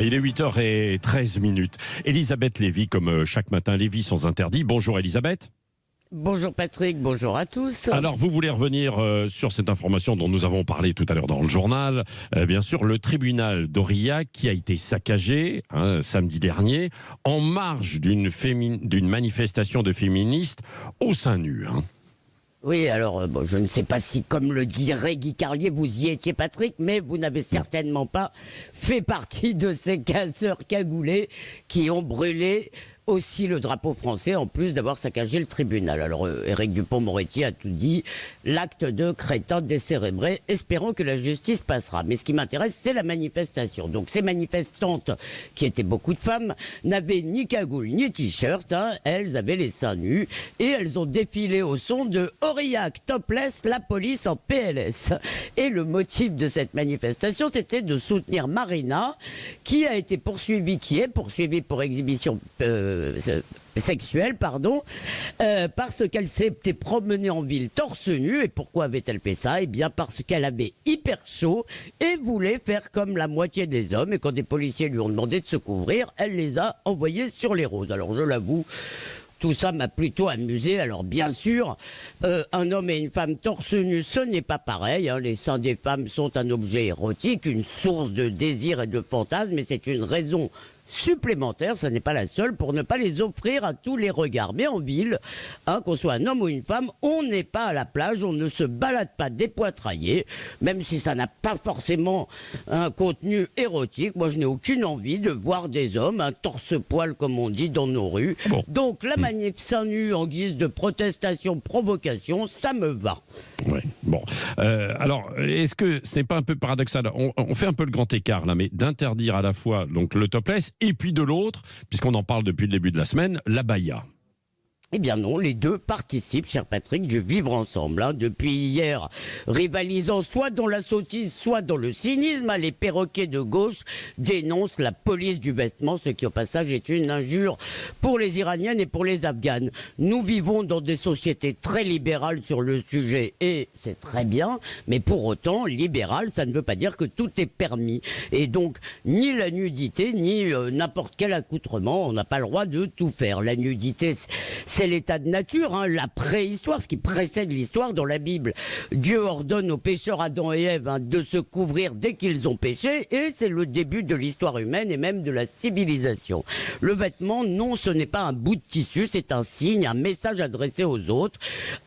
Il est 8h13. Elisabeth Lévy, comme chaque matin, Lévy sans interdit. Bonjour Elisabeth. Bonjour Patrick, bonjour à tous. Alors, vous voulez revenir sur cette information dont nous avons parlé tout à l'heure dans le journal. Bien sûr, le tribunal d'Aurillac qui a été saccagé samedi dernier en marge d'une manifestation de féministes au sein nu. Oui, alors, je ne sais pas si, comme le dirait Guy Carlier, vous y étiez Patrick, mais vous n'avez certainement pas fait partie de ces casseurs cagoulés qui ont brûlé aussi le drapeau français, en plus d'avoir saccagé le tribunal. Alors, Éric Dupond-Moretti a tout dit, l'acte de crétin décérébré, espérons que la justice passera. Mais ce qui m'intéresse, c'est la manifestation. Donc, ces manifestantes, qui étaient beaucoup de femmes, n'avaient ni cagoule ni t-shirt, elles avaient les seins nus, et elles ont défilé au son de Aurillac, topless, la police en PLS. Et le motif de cette manifestation, c'était de soutenir Marina, qui est poursuivie pour exhibition sexuelle, parce qu'elle s'était promenée en ville torse nu. Et pourquoi avait-elle fait ça? Eh bien parce qu'elle avait hyper chaud et voulait faire comme la moitié des hommes. Et quand des policiers lui ont demandé de se couvrir, elle les a envoyés sur les roses. Alors je l'avoue, tout ça m'a plutôt amusé. Alors bien sûr, un homme et une femme torse nu, ce n'est pas pareil. Les seins des femmes sont un objet érotique, une source de désir et de fantasme, mais c'est une raison supplémentaire, ça n'est pas la seule, pour ne pas les offrir à tous les regards. Mais en ville, qu'on soit un homme ou une femme, on n'est pas à la plage, on ne se balade pas dépoitraillé, même si ça n'a pas forcément un contenu érotique. Moi, je n'ai aucune envie de voir des hommes, un torse-poil, comme on dit, dans nos rues. Bon. Donc, la manif seins nus en guise de protestation, provocation, ça me va. Oui, bon. Alors, est-ce que ce n'est pas un peu paradoxal? On fait un peu le grand écart, là, mais d'interdire à la fois donc, le topless et puis de l'autre, puisqu'on en parle depuis le début de la semaine, l'abaya. Eh bien non, les deux participent, cher Patrick, du vivre ensemble. Depuis hier, rivalisant soit dans la sottise, soit dans le cynisme, les perroquets de gauche dénoncent la police du vêtement, ce qui au passage est une injure pour les Iraniennes et pour les Afghanes. Nous vivons dans des sociétés très libérales sur le sujet, et c'est très bien, mais pour autant, libéral, ça ne veut pas dire que tout est permis. Et donc, ni la nudité, ni n'importe quel accoutrement, on n'a pas le droit de tout faire. La nudité, c'est l'état de nature, la préhistoire, ce qui précède l'histoire dans la Bible. Dieu ordonne aux pécheurs Adam et Ève de se couvrir dès qu'ils ont péché, et c'est le début de l'histoire humaine et même de la civilisation. Le vêtement, non, ce n'est pas un bout de tissu, c'est un signe, un message adressé aux autres,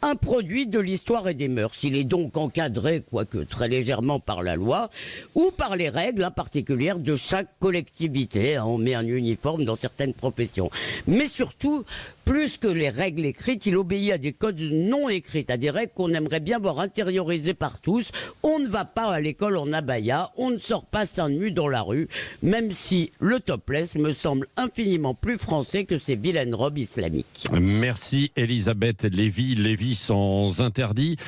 un produit de l'histoire et des mœurs. Il est donc encadré, quoique très légèrement, par la loi ou par les règles particulières de chaque collectivité. On met un uniforme dans certaines professions. Mais surtout, plus que les règles écrites, il obéit à des codes non écrits, à des règles qu'on aimerait bien voir intériorisées par tous. On ne va pas à l'école en abaya, on ne sort pas seins nus dans la rue, même si le topless me semble infiniment plus français que ces vilaines robes islamiques. Merci Elisabeth Lévy, Lévy sans interdit.